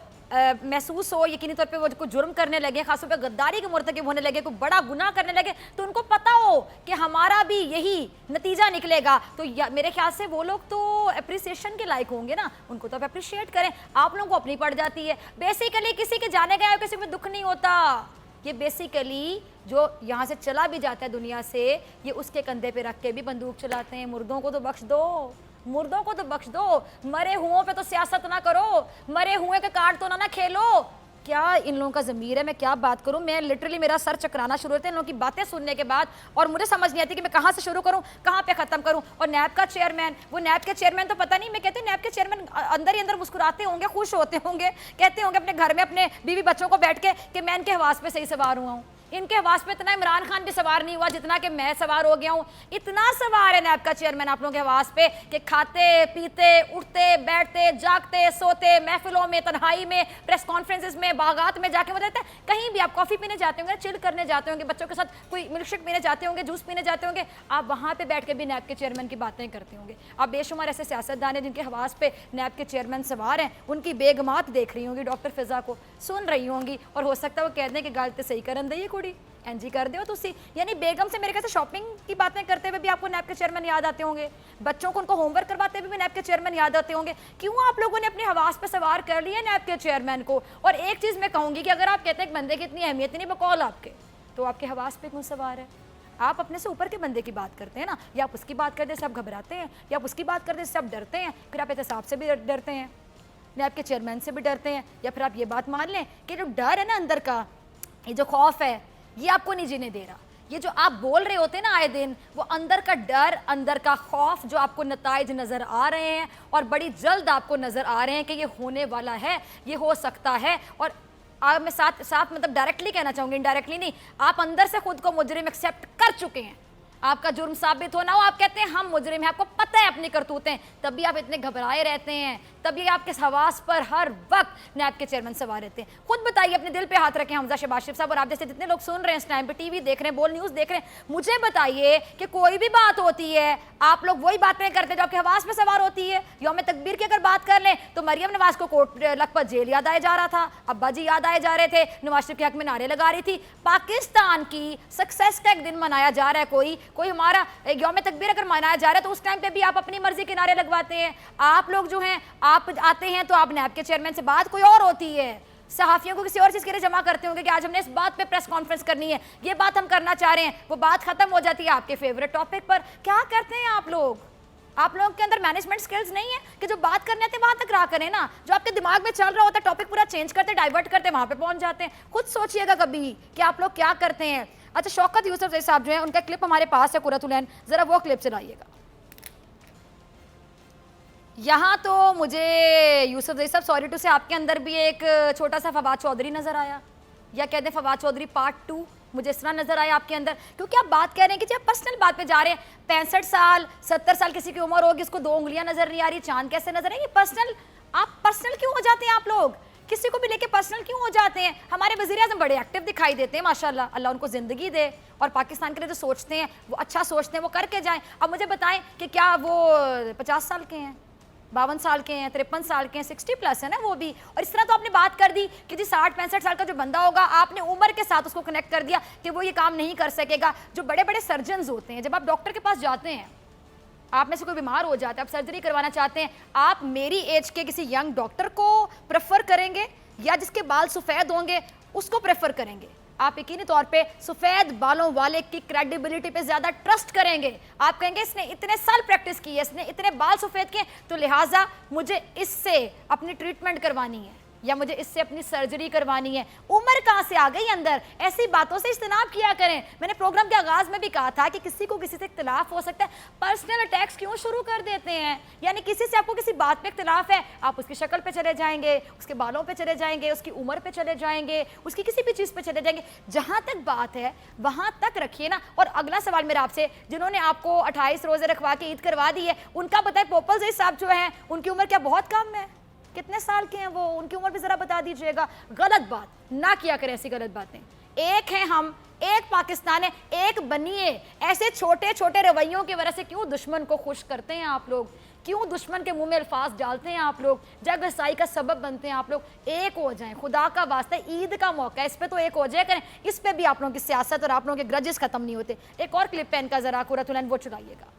محسوس ہو, یقینی طور پہ وہ کوئی جرم کرنے لگے, خاص طور پہ غداری کے مرتکب ہونے لگے, کوئی بڑا گناہ کرنے لگے, تو ان کو پتہ ہو کہ ہمارا بھی یہی نتیجہ نکلے گا, تو میرے خیال سے وہ لوگ تو اپریسیشن کے لائق ہوں گے نا, ان کو تو آپ اپریشیٹ کریں. آپ لوگوں کو اپنی پڑ جاتی ہے. بیسیکلی کسی کے جانے گئے کسی میں دکھ نہیں ہوتا, یہ بیسیکلی جو یہاں سے چلا بھی جاتا ہے دنیا سے, یہ اس کے کندھے پہ رکھ کے بھی بندوق چلاتے ہیں. مردوں کو تو بخش دو, مردوں کو تو بخش دو, مرے ہوں پہ تو سیاست نہ کرو, مرے ہوئے کے کارڈ تو نہ کھیلو. کیا ان لوگوں کا ضمیر ہے, میں کیا بات کروں, میں لٹرلی میرا سر چکرانا شروع ہوتا ہے ان لوگوں کی باتیں سننے کے بعد, اور مجھے سمجھ نہیں آتی کہ میں کہاں سے شروع کروں, کہاں پہ ختم کروں. اور نیب کا چیئرمین, وہ نیب کے چیئرمین تو پتہ نہیں, میں کہتی ہوں نیب کے چیئرمین اندر ہی اندر مسکراتے ہوں گے, خوش ہوتے ہوں گے, کہتے ہوں گے اپنے گھر میں اپنے بیوی بچوں کو بیٹھ کے کہ میں ان کے حواس پہ صحیح سوار ہوا ہوں. ان کے حواس پہ اتنا عمران خان بھی سوار نہیں ہوا جتنا کہ میں سوار ہو گیا ہوں. اتنا سوار ہے نیب کا چیئرمین آپ لوگوں کے حواس پہ کہ کھاتے پیتے اٹھتے بیٹھتے جاگتے سوتے, محفلوں میں, تنہائی میں, پریس کانفرنسز میں, باغات میں جا کے وہ دیتے ہیں, کہیں بھی آپ کافی پینے جاتے ہوں گے, چل کرنے جاتے ہوں گے, بچوں کے ساتھ کوئی ملک شیک پینے جاتے ہوں گے, جوس پینے جاتے ہوں گے, آپ وہاں پہ بیٹھ کے بھی نیب کے چیئرمین کی باتیں کرتے ہوں گے. آپ بے شمار ایسے سیاستدان ہیں جن کے حواس پہ نیب کے چیئرمین سوار ہیں, ان کی بیگمات دیکھ رہی ہوں گی, ڈاکٹر فضا کو سن رہی ہوں گی, اور ہو سکتا ہے وہ کہہ دیں کہ گل تے صحیح کرن دے یہ کڑی این جی کر دے ہو تسی. یعنی بیگم سے میرے کہتے شاپنگ کی باتیں کرتے ہوئے بھی آپ کو نیب کے چیئرمین یاد آتے ہوں گے, بچوں کو ان کو ہوم ورک کرواتے ہوئے بھی نیب کے چیئرمین یاد آتے ہوں گے. کیوں آپ لوگوں نے اپنے حواس پہ سوار کر لیا نیب کے چیئرمین کو. اور ایک چیز میں کہوں گی کہ اگر آپ کہتے ہیں کہ بندے کی اتنی اہمیت نہیں بقول آپ کے, تو آپ کے حواس پہ کیوں سوار ہے؟ آپ اپنے سے اوپر کے بندے کی بات کرتے ہیں نا, یا آپ اس کی بات کرتے سے آپ گھبراتے ہیں, یا آپ اس کی بات کرتے سے آپ ڈرتے ہیں, پھر آپ احتساب سے بھی ڈرتے ہیں, نیب کے چیئرمین سے بھی ڈرتے ہیں, یا پھر آپ یہ بات مان لیں کہ جو ڈر ہے نا اندر کا, یہ جو خوف ہے, یہ آپ کو نہیں جینے دے رہا, یہ جو آپ بول رہے ہوتے ہیں نا آئے دن، وہ اندر کا ڈر، اندر کا خوف جو آپ کو نتائج نظر آ رہے ہیں اور بڑی جلد آپ کو نظر آ رہے ہیں کہ یہ ہونے والا ہے، یہ ہو سکتا ہے. اور میں ساتھ مطلب ڈائریکٹلی کہنا چاہوں گی، انڈائریکٹلی نہیں، آپ اندر سے خود کو مجرم ایکسیپٹ کر چکے ہیں. آپ کا جرم ثابت ہونا ہو، آپ کہتے ہیں ہم مجرم ہیں، آپ کو پتہ ہے اپنی کرتوتیں، تب بھی آپ اتنے گھبرائے رہتے ہیں، تبھی آپ کے حواس پر ہر وقت نیب کے چیئرمین سوار رہتے ہیں. خود بتائیے، اپنے دل پہ ہاتھ رکھیں حمزہ شہباز شریف صاحب، اور آپ جیسے جتنے لوگ سن رہے ہیں اس ٹائم پہ، ٹی وی دیکھ رہے ہیں، بول نیوز دیکھ رہے ہیں، مجھے بتائیے کہ کوئی بھی بات ہوتی ہے آپ لوگ وہی باتیں کرتے ہیں جو آپ کے حواس میں سوار ہوتی ہے. یوم تکبیر کی اگر بات کر لیں تو مریم نواز کو کوٹ لکھپت جیل یاد آیا جا رہا تھا، ابا جی یاد آئے جا رہے تھے، نواز شریف کے حق میں نعرے لگا رہی تھی. پاکستان کی سکسیس کا ایک دن منایا جا رہا ہے، کوئی ہمارا یوم تکبیر اگر منایا جا رہا ہے تو اس ٹائم پہ بھی آپ اپنی مرضی کے نعرے لگواتے ہیں. آپ لوگ جو ہیں، آپ آتے ہیں تو آپ نیب کے چیئرمین سے بات کوئی اور ہوتی ہے، صحافیوں کو کسی اور چیز کے لیے جمع کرتے ہوں گے کہ آج ہم نے اس بات پہ پریس کانفرنس کرنی ہے، یہ بات ہم کرنا چاہ رہے ہیں، وہ بات ختم ہو جاتی ہے آپ کے فیورٹ ٹاپک پر. کیا کرتے ہیں آپ لوگ کے اندر مینجمنٹ سکلز نہیں ہے کہ جو بات کرنے آتے وہاں تک رہا کریں نا، جو آپ کے دماغ میں چل رہا ہوتا ہے ٹاپک پورا چینج کرتے، ڈائیورٹ کرتے، وہاں پہ پہنچ جاتے ہیں. خود سوچئے گا کبھی کہ آپ لوگ کیا کرتے ہیں. اچھا، شوکت یوسف صاحب جو ہیں، ان کا کلپ ہمارے پاس ہے، قرۃ العین، ذرا وہ کلپ چلائیے گا. یہاں تو مجھے یوسف صاحب سوری ٹو سے آپ کے اندر بھی ایک چھوٹا سا فواد چودھری نظر آیا، یا کہہ دیں فواد چودھری پارٹ 2، مجھے اس طرح نظر آیا آپ کے اندر، کیونکہ آپ بات کہہ رہے ہیں کہ جب پرسنل بات پہ جا رہے ہیں. 65 سال 70 سال کسی کی عمر ہوگی، اس کو 2 انگلیاں نظر نہیں آ رہی، چاند کیسے نظر آئے؟ یہ پرسنل، آپ پرسنل کیوں ہو جاتے ہیں؟ آپ لوگ کسی کو بھی لے کے پرسنل کیوں ہو جاتے ہیں؟ ہمارے وزیر اعظم بڑے ایکٹیو دکھائی دیتے ہیں ماشاءاللہ، اللہ ان کو زندگی دے، اور پاکستان کے لیے جو سوچتے ہیں وہ اچھا سوچتے ہیں، وہ کر کے جائیں. اب مجھے بتائیں کہ کیا وہ 50 سال کے ہیں، 52 سال کے ہیں، 53 سال کے ہیں، 60 پلس ہے نا وہ بھی. اور اس طرح تو آپ نے بات کر دی کہ جی 60-65 سال کا جو بندہ ہوگا، آپ نے عمر کے ساتھ اس کو کنیکٹ کر دیا کہ وہ یہ کام نہیں کر سکے گا. جو بڑے بڑے سرجنز ہوتے ہیں، جب آپ ڈاکٹر کے پاس جاتے ہیں، آپ میں سے کوئی بیمار ہو جاتا ہے، آپ سرجری کروانا چاہتے ہیں، آپ میری ایج کے کسی ینگ ڈاکٹر کو پریفر کریں گے یا جس کے بال سفید ہوں گے اس کو پریفر کریں گے؟ آپ یقینی طور پہ سفید بالوں والے کی کریڈیبلٹی پہ زیادہ ٹرسٹ کریں گے. آپ کہیں گے اس نے اتنے سال پریکٹس کی ہے، اس نے اتنے بال سفید کیے، تو لہٰذا مجھے اس سے اپنی ٹریٹمنٹ کروانی ہے یا مجھے اس سے اپنی سرجری کروانی ہے. عمر کہاں سے آ گئی اندر؟ ایسی باتوں سے اجتناب کیا کریں. میں نے پروگرام کے آغاز میں بھی کہا تھا کہ کسی کو کسی سے اختلاف ہو سکتا ہے، پرسنل اٹیکس کیوں شروع کر دیتے ہیں؟ یعنی کسی سے آپ کو کسی بات پہ اختلاف ہے، آپ اس کی شکل پہ چلے جائیں گے، اس کے بالوں پہ چلے جائیں گے، اس کی عمر پہ چلے جائیں گے، اس کی کسی بھی چیز پہ چلے جائیں گے. جہاں تک بات ہے وہاں تک رکھیے نا. اور اگلا سوال میرا آپ سے، جنہوں نے آپ کو 28 روزے رکھوا کے عید کروا دی ہے، ان کا بتائیں پوپل زئی صاحب جو ہیں، ان کی عمر کیا بہت کم ہے؟ کتنے سال کے ہیں وہ؟ ان کی عمر بھی ذرا بتا دیجئے گا. غلط بات نہ کیا کریں، ایسی غلط باتیں. ایک ہیں ہم، ایک پاکستان ہے، ایک بنیے. ایسے چھوٹے چھوٹے رویوں کی وجہ سے کیوں دشمن کو خوش کرتے ہیں آپ لوگ؟ کیوں دشمن کے منہ میں الفاظ ڈالتے ہیں آپ لوگ؟ جگ رسائی کا سبب بنتے ہیں آپ لوگ. ایک ہو جائیں، خدا کا واسطہ، عید کا موقع ہے، اس پہ تو ایک ہو جائے کریں. اس پہ بھی آپ لوگوں کی سیاست اور آپ لوگوں کے گرجز ختم نہیں ہوتے. ایک اور کلپ پین کا ذرا قرۃ العین وہ چلائیے گا.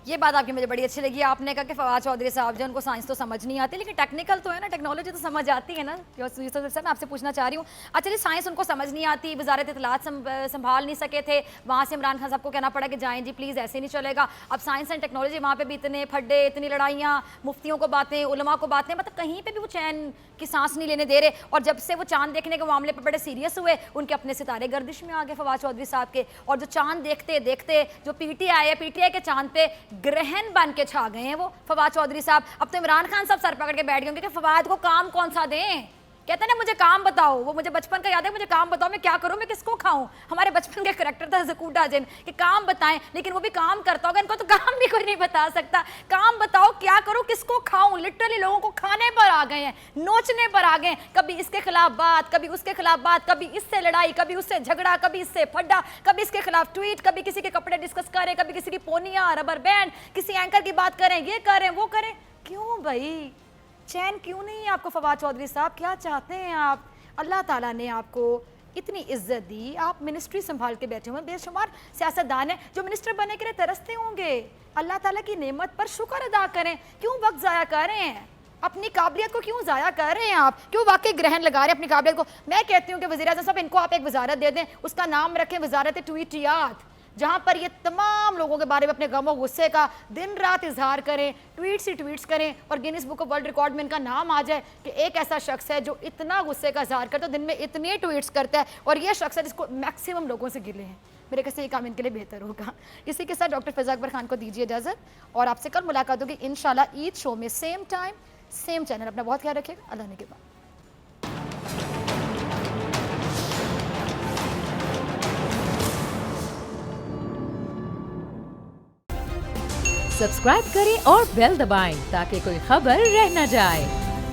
یہ بات آپ کی مجھے بڑی اچھی لگی. آپ نے کہا کہ فواد چودھری صاحب جو ان کو سائنس تو سمجھ نہیں آتی، لیکن ٹیکنیکل تو ہے نا، ٹیکنالوجی تو سمجھ آتی ہے نا. یوسف صاحب میں آپ سے پوچھنا چاہ رہی ہوں، اچھا جی سائنس ان کو سمجھ نہیں آتی، وزارت اطلاعات سنبھال نہیں سکے تھے، وہاں سے عمران خان صاحب کو کہنا پڑا کہ جائیں جی پلیز، ایسے نہیں چلے گا. اب سائنس اینڈ ٹیکنالوجی، وہاں پہ بھی اتنے پھڈے، اتنی لڑائیاں، مفتیوں کو باتیں، علماء کو باتیں، مطلب کہیں پہ بھی وہ چین کی سانس نہیں لینے دے رہے. اور جب سے وہ چاند دیکھنے کے معاملے پہ بڑے سیریس ہوئے، ان کے اپنے ستارے گردش میں آ گئے فواد چودھری صاحب کے. اور جو چاند دیکھتے دیکھتے جو پی ٹی آئی کے چاند پہ گرہن بن کے چھا گئے ہیں وہ فواد چودھری صاحب. اب تو عمران خان صاحب سر پکڑ کے بیٹھ گئے ہوں گے کہ فواد کو کام کون سا دیں. کہتے ہیں نا مجھے کام بتاؤ، وہ مجھے بچپن کا یاد ہے، مجھے کام بتاؤ، میں کیا کروں، میں کس کو کھاؤں. ہمارے بچپن کے کریکٹر تھا زکوٹا جن کہ کام بتائیں، لیکن وہ بھی کام کرتا ہوگا، ان کو تو کام بھی کوئی نہیں بتا سکتا. کام بتاؤ، کیا کروں، کس کو کھاؤں. لٹرلی لوگوں کو کھانے پر آ گئے ہیں، نوچنے پر آ گئے ہیں. کبھی اس کے خلاف بات، کبھی اس کے خلاف بات، کبھی اس سے لڑائی، کبھی اس سے جھگڑا، کبھی اس سے پھڈا، کبھی اس کے خلاف ٹویٹ، کبھی کسی کے کپڑے ڈسکس کریں، کبھی کسی کی پونیاں، ربر بینڈ، کسی اینکر کی بات کریں، یہ کریں وہ کریں. کیوں بھائی چین کیوں نہیں آپ کو فواد چودھری صاحب؟ کیا چاہتے ہیں آپ؟ اللہ تعالیٰ نے آپ کو اتنی عزت دی، آپ منسٹری سنبھال کے بیٹھے ہوئے. بے شمار سیاستدان ہیں جو منسٹر بننے کے لیے ترستے ہوں گے. اللہ تعالیٰ کی نعمت پر شکر ادا کریں. کیوں وقت ضائع کر رہے ہیں؟ اپنی قابلیت کو کیوں ضائع کر رہے ہیں آپ؟ کیوں واقعی گرہن لگا رہے ہیں اپنی قابلیت کو؟ میں کہتی ہوں کہ وزیر اعظم صاحب ان کو آپ ایک وزارت دے دیں، اس کا نام رکھیں وزارت ٹویٹیات. جہاں پر یہ تمام لوگوں کے بارے میں اپنے غم و غصے کا دن رات اظہار کریں, ٹویٹس ہی ٹویٹس کریں, اور grains book of world record میں ان کا نام آ جائے کہ ایک ایسا شخص ہے جو اتنا غصے کا اظہار کرتا ہے, دن میں اتنے ٹویٹس کرتا ہے, اور یہ شخص ہے جس کو میکسیمم لوگوں سے گلے ہیں. میرے کہتے یہ کام ان کے لیے بہتر ہوگا. اسی کے ساتھ ڈاکٹر فضا اکبر خان کو دیجیے اجازت, اور آپ سے کل ملاقات ہوگی انشاءاللہ عید شو میں, سیم ٹائم سیم چینل. اپنا بہت خیال رکھیے گا. اللہ نے کے بعد سبسکرائب کریں اور بیل دبائیں تاکہ کوئی خبر رہ نہ جائے.